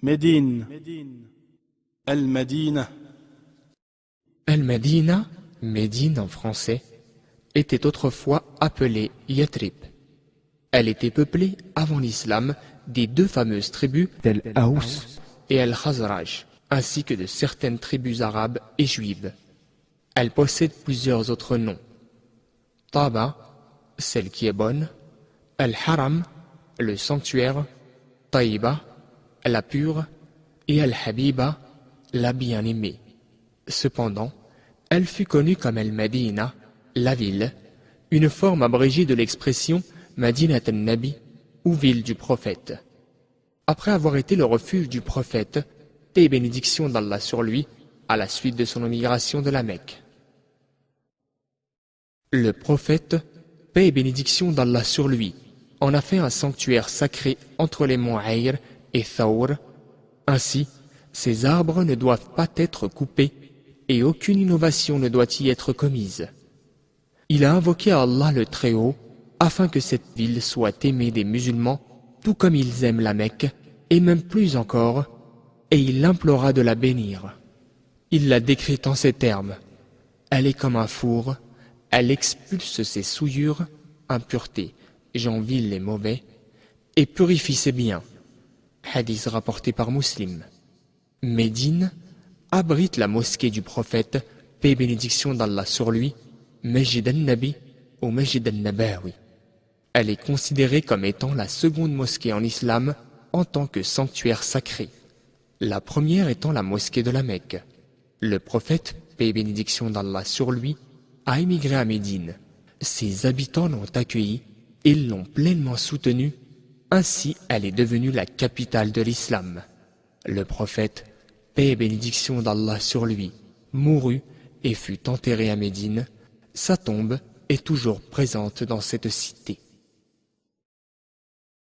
Médine, Al-Madina. Al-Madina, Médine en français, était autrefois appelée Yathrib. Elle était peuplée avant l'islam des deux fameuses tribus d'Al-Aous et Al-Khazraj, ainsi que de certaines tribus arabes et juives. Elle possède plusieurs autres noms. Taba, celle qui est bonne, Al-Haram, le sanctuaire, Taïba, la pure, et Al-Habiba, la bien-aimée. Cependant, elle fut connue comme Al-Madina, la ville, une forme abrégée de l'expression Madinat al-Nabi, ou ville du prophète. Après avoir été le refuge du prophète, paix et bénédiction d'Allah sur lui, à la suite de son émigration de la Mecque. Le prophète, paix et bénédiction d'Allah sur lui, en a fait un sanctuaire sacré entre les monts Ayr et Thawr. Ainsi, ces arbres ne doivent pas être coupés et aucune innovation ne doit y être commise. Il a invoqué Allah le Très-Haut afin que cette ville soit aimée des musulmans tout comme ils aiment la Mecque et même plus encore, et il l'implora de la bénir. Il la décrit en ces termes: elle est comme un four, elle expulse ses souillures, impuretés, gens vils et mauvais, et purifie ses biens. Hadith rapporté par Muslim. Médine abrite la mosquée du prophète, paix et bénédiction d'Allah sur lui, Masjid al-Nabi ou Masjid al-Nabawi. Elle est considérée comme étant la seconde mosquée en islam en tant que sanctuaire sacré. La première étant la mosquée de la Mecque. Le prophète, paix et bénédiction d'Allah sur lui, a émigré à Médine. Ses habitants l'ont accueilli et l'ont pleinement soutenu. Ainsi, elle est devenue la capitale de l'islam. Le prophète, paix et bénédiction d'Allah sur lui, mourut et fut enterré à Médine. Sa tombe est toujours présente dans cette cité.